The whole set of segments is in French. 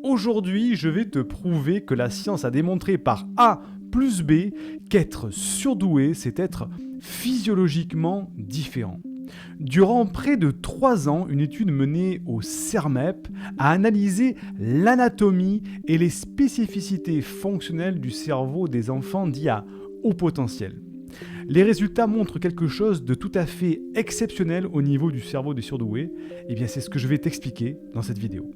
Aujourd'hui, je vais te prouver que la science a démontré par A plus B qu'être surdoué, c'est être physiologiquement différent. Durant près de 3 ans, une étude menée au CERMEP a analysé l'anatomie et les spécificités fonctionnelles du cerveau des enfants dits à haut potentiel. Les résultats montrent quelque chose de tout à fait exceptionnel au niveau du cerveau des surdoués. Et bien, c'est ce que je vais t'expliquer dans cette vidéo.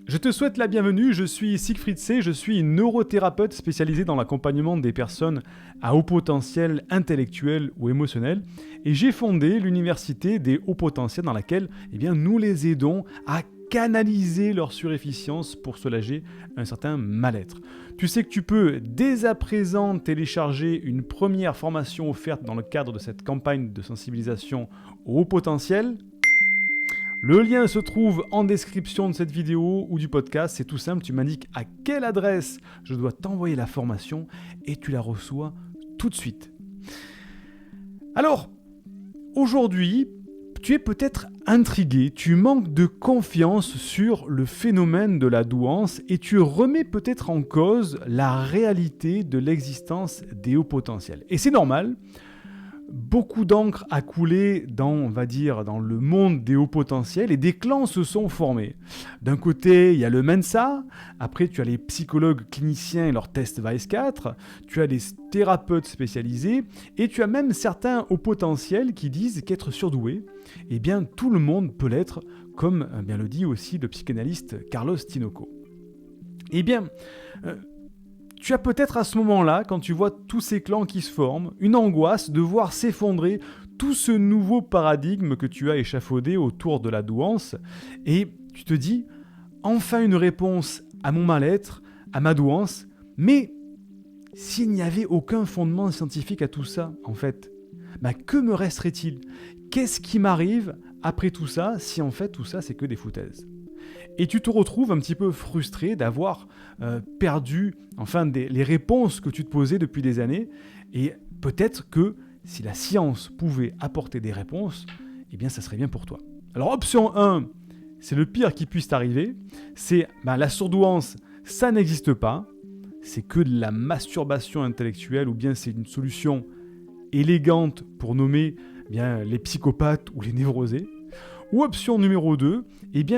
Je te souhaite la bienvenue, je suis Siegfried C, je suis neurothérapeute spécialisé dans l'accompagnement des personnes à haut potentiel intellectuel ou émotionnel et j'ai fondé l'université des hauts potentiels dans laquelle nous les aidons à canaliser leur surefficience pour soulager un certain mal-être. Tu sais que tu peux dès à présent télécharger une première formation offerte dans le cadre de cette campagne de sensibilisation au haut potentiel. Le lien se trouve en description de cette vidéo ou du podcast, c'est tout simple, tu m'indiques à quelle adresse je dois t'envoyer la formation et tu la reçois tout de suite. Alors, aujourd'hui, tu es peut-être intrigué, tu manques de confiance sur le phénomène de la douance et tu remets peut-être en cause la réalité de l'existence des hauts potentiels. Et c'est normal. Beaucoup d'encre a coulé dans le monde des hauts potentiels et des clans se sont formés. D'un côté, il y a le Mensa, après tu as les psychologues cliniciens et leurs tests VICE-4, tu as les thérapeutes spécialisés et tu as même certains hauts potentiels qui disent qu'être surdoué, tout le monde peut l'être, comme le dit aussi le psychanalyste Carlos Tinoco. Tu as peut-être à ce moment-là, quand tu vois tous ces clans qui se forment, une angoisse de voir s'effondrer tout ce nouveau paradigme que tu as échafaudé autour de la douance et tu te dis, enfin une réponse à mon mal-être, à ma douance, mais s'il n'y avait aucun fondement scientifique à tout ça, en fait, que me resterait-il ? Qu'est-ce qui m'arrive après tout ça, si en fait tout ça c'est que des foutaises ? Et tu te retrouves un petit peu frustré d'avoir perdu les réponses que tu te posais depuis des années. Et peut-être que si la science pouvait apporter des réponses, ça serait bien pour toi. Alors option 1, c'est le pire qui puisse t'arriver. C'est la surdouance, ça n'existe pas. C'est que de la masturbation intellectuelle ou bien c'est une solution élégante pour nommer les psychopathes ou les névrosés. Ou option numéro 2,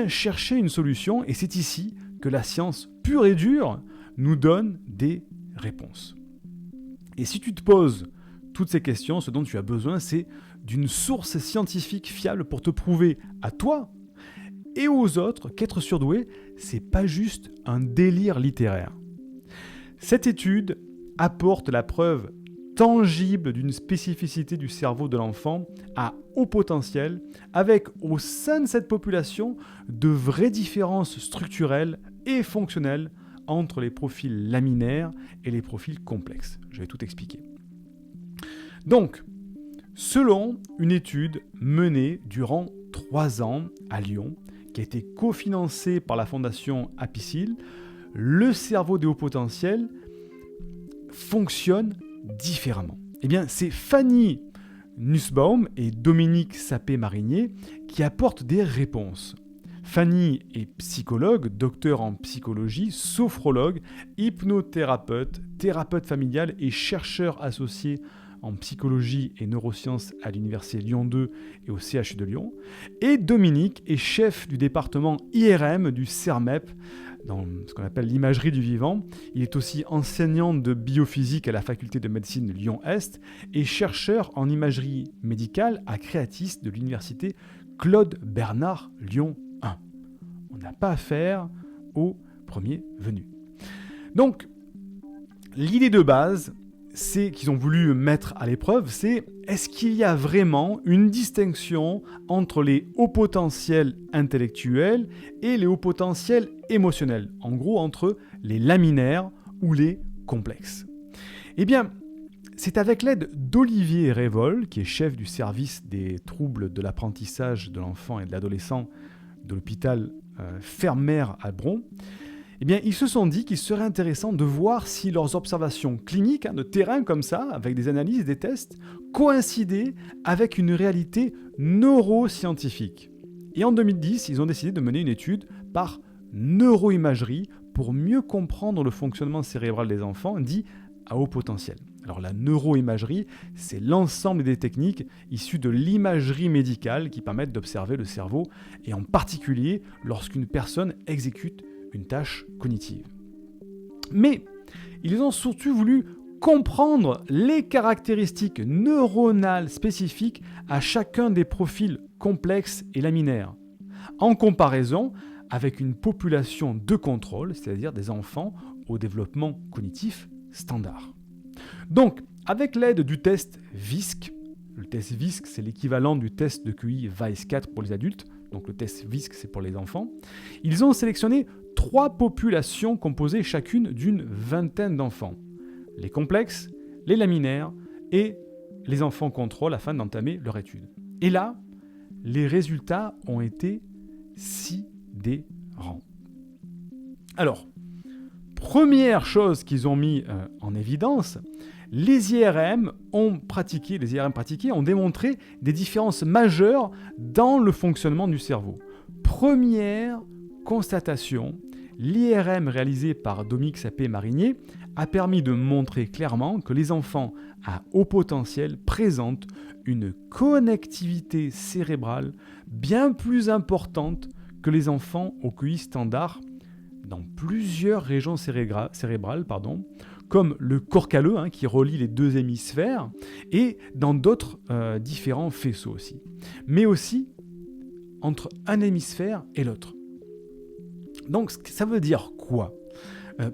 chercher une solution, et c'est ici que la science pure et dure nous donne des réponses. Et si tu te poses toutes ces questions, ce dont tu as besoin, c'est d'une source scientifique fiable pour te prouver à toi et aux autres qu'être surdoué, c'est pas juste un délire littéraire. Cette étude apporte la preuve tangible d'une spécificité du cerveau de l'enfant à haut potentiel, avec au sein de cette population de vraies différences structurelles et fonctionnelles entre les profils laminaires et les profils complexes. Je vais tout expliquer. Donc, selon une étude menée durant 3 ans à Lyon, qui a été cofinancée par la fondation Apicil, le cerveau des hauts potentiels fonctionne différemment. C'est Fanny Nussbaum et Dominique Sapé-Marinier qui apportent des réponses. Fanny est psychologue, docteur en psychologie, sophrologue, hypnothérapeute, thérapeute familiale et chercheur associé en psychologie et neurosciences à l'Université Lyon 2 et au CHU de Lyon. Et Dominique est chef du département IRM du CERMEP, dans ce qu'on appelle l'imagerie du vivant. Il est aussi enseignant de biophysique à la faculté de médecine Lyon-Est et chercheur en imagerie médicale à Créatis de l'université Claude Bernard Lyon 1. On n'a pas affaire au premier venu. Donc, l'idée de base, c'est qu'ils ont voulu mettre à l'épreuve, c'est est-ce qu'il y a vraiment une distinction entre les hauts potentiels intellectuels et les hauts potentiels émotionnels, en gros entre les laminaires ou les complexes. C'est avec l'aide d'Olivier Révol, qui est chef du service des troubles de l'apprentissage de l'enfant et de l'adolescent de l'hôpital Fermer à Bron, Eh bien, ils se sont dit qu'il serait intéressant de voir si leurs observations cliniques, de terrain comme ça, avec des analyses, des tests, coïncidaient avec une réalité neuroscientifique. Et en 2010, ils ont décidé de mener une étude par neuroimagerie pour mieux comprendre le fonctionnement cérébral des enfants, dit à haut potentiel. Alors la neuroimagerie, c'est l'ensemble des techniques issues de l'imagerie médicale qui permettent d'observer le cerveau, et en particulier lorsqu'une personne exécute une tâche cognitive. Mais ils ont surtout voulu comprendre les caractéristiques neuronales spécifiques à chacun des profils complexes et laminaires, en comparaison avec une population de contrôle, c'est-à-dire des enfants au développement cognitif standard. Donc, avec l'aide du test VISC, le test VISC c'est l'équivalent du test de QI VICE-4 pour les adultes, donc le test VISC c'est pour les enfants, ils ont sélectionné 3 populations composées chacune d'une vingtaine d'enfants. Les complexes, les laminaires et les enfants contrôle afin d'entamer leur étude. Et là, les résultats ont été sidérants. Alors, première chose qu'ils ont mis en évidence, les IRM pratiqués ont démontré des différences majeures dans le fonctionnement du cerveau. Première constatation, l'IRM réalisé par Dominique Sapé-Marinier a permis de montrer clairement que les enfants à haut potentiel présentent une connectivité cérébrale bien plus importante que les enfants au QI standard dans plusieurs régions cérébrales, comme le corps calleux qui relie les 2 hémisphères, et dans d'autres différents faisceaux aussi, mais aussi entre un hémisphère et l'autre. Donc ça veut dire quoi ?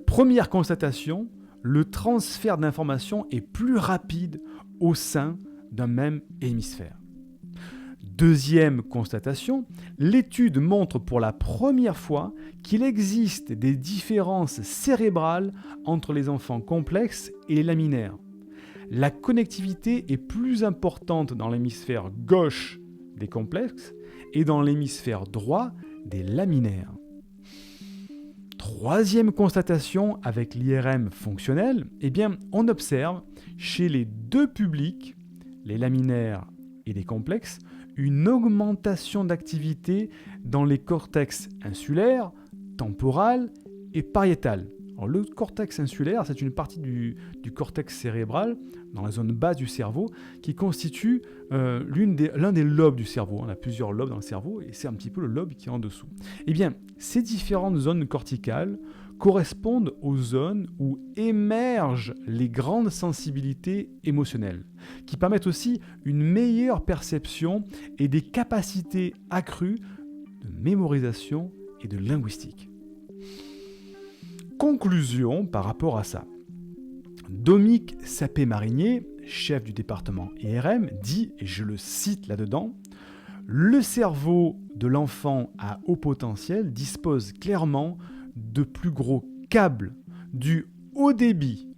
Première constatation, le transfert d'informations est plus rapide au sein d'un même hémisphère. Deuxième constatation, l'étude montre pour la première fois qu'il existe des différences cérébrales entre les enfants complexes et les laminaires. La connectivité est plus importante dans l'hémisphère gauche des complexes et dans l'hémisphère droit des laminaires. Troisième constatation avec l'IRM fonctionnel, on observe chez les 2 publics, les laminaires et les complexes, une augmentation d'activité dans les cortex insulaire, temporal et pariétal. Alors, le cortex insulaire, c'est une partie du cortex cérébral, dans la zone basse du cerveau, qui constitue l'un des lobes du cerveau. On a plusieurs lobes dans le cerveau, et c'est un petit peu le lobe qui est en dessous. Ces différentes zones corticales correspondent aux zones où émergent les grandes sensibilités émotionnelles, qui permettent aussi une meilleure perception et des capacités accrues de mémorisation et de linguistique. Conclusion par rapport à ça. Dominique Sapé-Marinier, chef du département IRM, dit, et je le cite là-dedans, « Le cerveau de l'enfant à haut potentiel dispose clairement de plus gros câbles, du haut débit,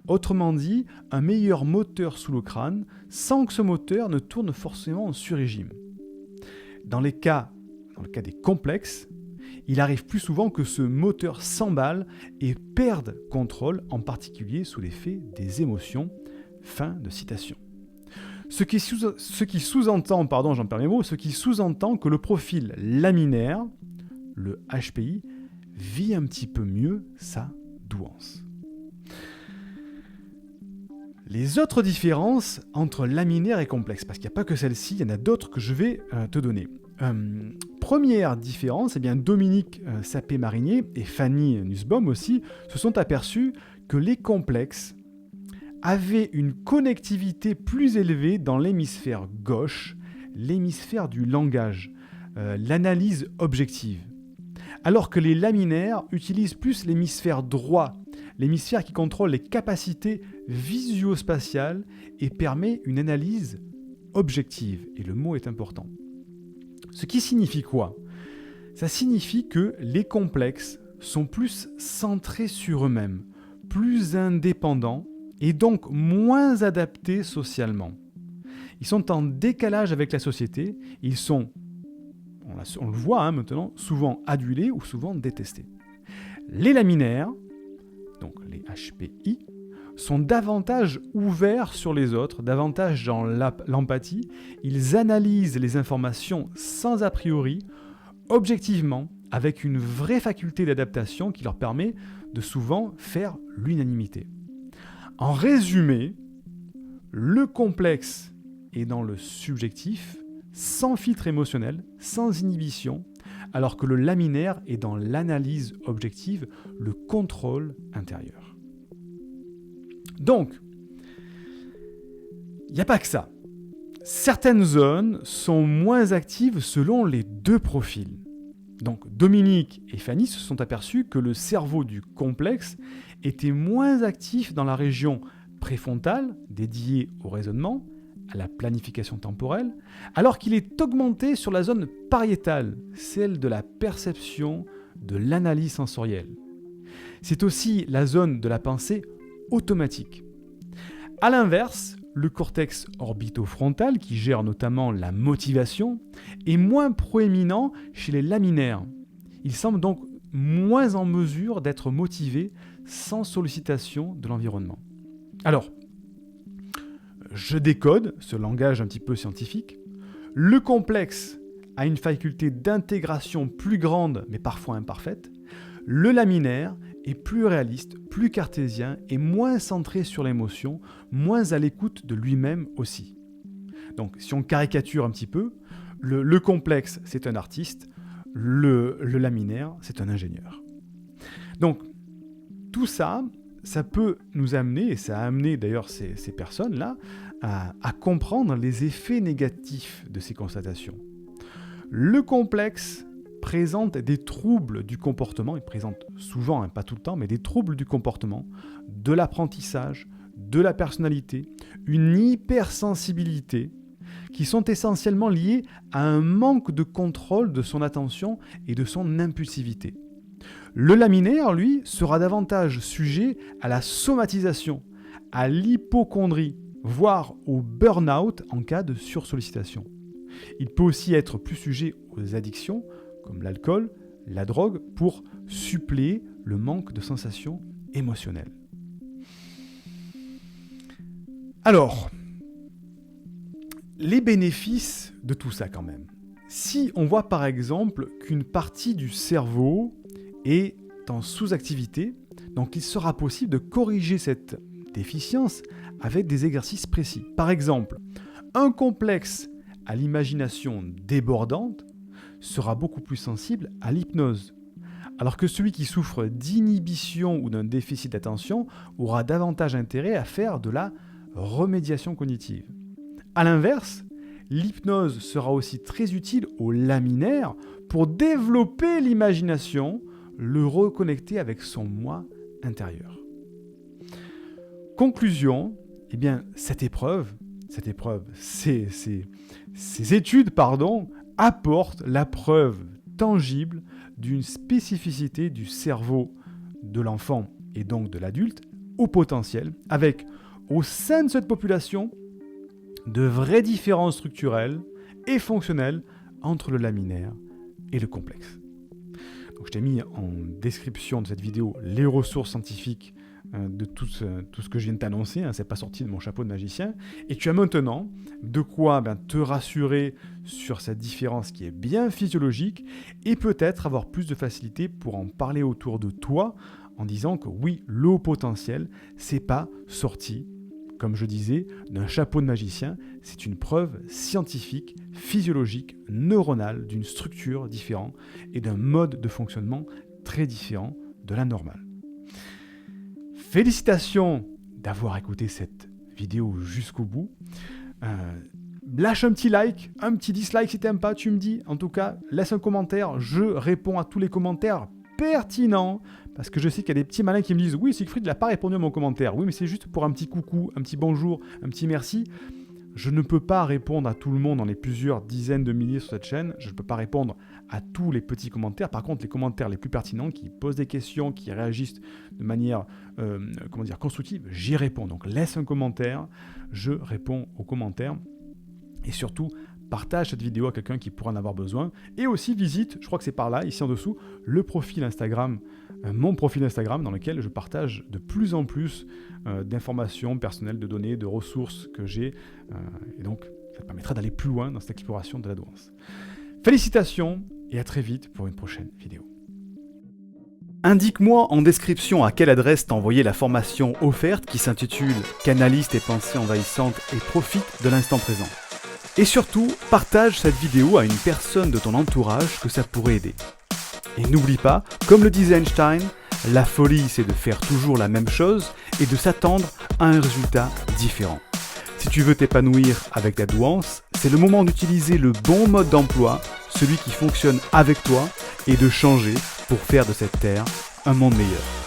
autrement dit, un meilleur moteur sous le crâne, sans que ce moteur ne tourne forcément en sur-régime. Dans le cas des complexes, il arrive plus souvent que ce moteur s'emballe et perde contrôle, en particulier sous l'effet des émotions. » Fin de citation. Ce qui sous-entend que le profil laminaire, le HPI, vit un petit peu mieux sa douance. Les autres différences entre laminaire et complexe, parce qu'il n'y a pas que celle-ci, il y en a d'autres que je vais te donner. Première différence, Dominique Sapé-Marinier et Fanny Nussbaum aussi se sont aperçus que les complexes avaient une connectivité plus élevée dans l'hémisphère gauche, l'hémisphère du langage, l'analyse objective, alors que les laminaires utilisent plus l'hémisphère droit, l'hémisphère qui contrôle les capacités visuospatiales et permet une analyse objective, et le mot est important. Ce qui signifie quoi ? Ça signifie que les complexes sont plus centrés sur eux-mêmes, plus indépendants et donc moins adaptés socialement. Ils sont en décalage avec la société, ils sont, on le voit maintenant, souvent adulés ou souvent détestés. Les laminaires, donc les HPI, sont davantage ouverts sur les autres, davantage dans l'empathie. Ils analysent les informations sans a priori, objectivement, avec une vraie faculté d'adaptation qui leur permet de souvent faire l'unanimité. En résumé, le complexe est dans le subjectif, sans filtre émotionnel, sans inhibition, alors que le laminaire est dans l'analyse objective, le contrôle intérieur. Donc, il n'y a pas que ça. Certaines zones sont moins actives selon les deux profils. Donc, Dominique et Fanny se sont aperçus que le cerveau du complexe était moins actif dans la région préfrontale, dédiée au raisonnement, à la planification temporelle, alors qu'il est augmenté sur la zone pariétale, celle de la perception, de l'analyse sensorielle. C'est aussi la zone de la pensée automatique. A l'inverse, le cortex orbitofrontal, qui gère notamment la motivation, est moins proéminent chez les laminaires. Il semble donc moins en mesure d'être motivé sans sollicitation de l'environnement. Alors, je décode ce langage un petit peu scientifique. Le complexe a une faculté d'intégration plus grande, mais parfois imparfaite. Le laminaire est plus réaliste, plus cartésien et moins centré sur l'émotion, moins à l'écoute de lui-même aussi. Donc, si on caricature un petit peu, le complexe, c'est un artiste, le laminaire, c'est un ingénieur. Donc, tout ça, ça peut nous amener, et ça a amené d'ailleurs ces personnes-là, à comprendre les effets négatifs de ces constatations. Le complexe présente des troubles du comportement, il présente souvent, pas tout le temps, mais des troubles du comportement, de l'apprentissage, de la personnalité, une hypersensibilité, qui sont essentiellement liés à un manque de contrôle de son attention et de son impulsivité. Le laminaire, lui, sera davantage sujet à la somatisation, à l'hypocondrie, voire au burn-out en cas de sursollicitation. Il peut aussi être plus sujet aux addictions, comme l'alcool, la drogue, pour suppléer le manque de sensations émotionnelles. Alors, les bénéfices de tout ça quand même. Si on voit par exemple qu'une partie du cerveau est en sous-activité, donc il sera possible de corriger cette déficience avec des exercices précis. Par exemple, un complexe à l'imagination débordante sera beaucoup plus sensible à l'hypnose, alors que celui qui souffre d'inhibition ou d'un déficit d'attention aura davantage intérêt à faire de la remédiation cognitive. A l'inverse, l'hypnose sera aussi très utile au laminaire pour développer l'imagination, le reconnecter avec son moi intérieur. Conclusion, eh bien, ces études, apportent la preuve tangible d'une spécificité du cerveau de l'enfant et donc de l'adulte au potentiel, avec au sein de cette population de vraies différences structurelles et fonctionnelles entre le laminaire et le complexe. Donc, je t'ai mis en description de cette vidéo les ressources scientifiques de tout ce que je viens de t'annoncer, c'est pas sorti de mon chapeau de magicien, et tu as maintenant de quoi te rassurer sur cette différence qui est bien physiologique, et peut-être avoir plus de facilité pour en parler autour de toi, en disant que oui, le haut potentiel, c'est pas sorti, comme je disais, d'un chapeau de magicien, c'est une preuve scientifique, physiologique, neuronale, d'une structure différente, et d'un mode de fonctionnement très différent de la normale. Félicitations d'avoir écouté cette vidéo jusqu'au bout. Lâche un petit like, un petit dislike si t'aimes pas, tu me dis. En tout cas, laisse un commentaire. Je réponds à tous les commentaires pertinents. Parce que je sais qu'il y a des petits malins qui me disent « Oui, Siegfried, il n'a pas répondu à mon commentaire. » Oui, mais c'est juste pour un petit coucou, un petit bonjour, un petit merci. Je ne peux pas répondre à tout le monde, on est plusieurs dizaines de milliers sur cette chaîne. Je ne peux pas répondre à tous les petits commentaires. Par contre, les commentaires les plus pertinents, qui posent des questions, qui réagissent de manière constructive, j'y réponds. Donc laisse un commentaire, je réponds aux commentaires. Et surtout, partage cette vidéo à quelqu'un qui pourra en avoir besoin. Et aussi visite, je crois que c'est par là, ici en dessous, le profil Instagram mon profil Instagram dans lequel je partage de plus en plus d'informations personnelles, de données, de ressources que j'ai. Et donc, ça te permettra d'aller plus loin dans cette exploration de la douance. Félicitations et à très vite pour une prochaine vidéo. Indique-moi en description à quelle adresse t'as envoyé la formation offerte qui s'intitule « Canalise tes pensées envahissantes et profite de l'instant présent ». Et surtout, partage cette vidéo à une personne de ton entourage que ça pourrait aider. Et n'oublie pas, comme le disait Einstein, la folie c'est de faire toujours la même chose et de s'attendre à un résultat différent. Si tu veux t'épanouir avec ta douance, c'est le moment d'utiliser le bon mode d'emploi, celui qui fonctionne avec toi, et de changer pour faire de cette terre un monde meilleur.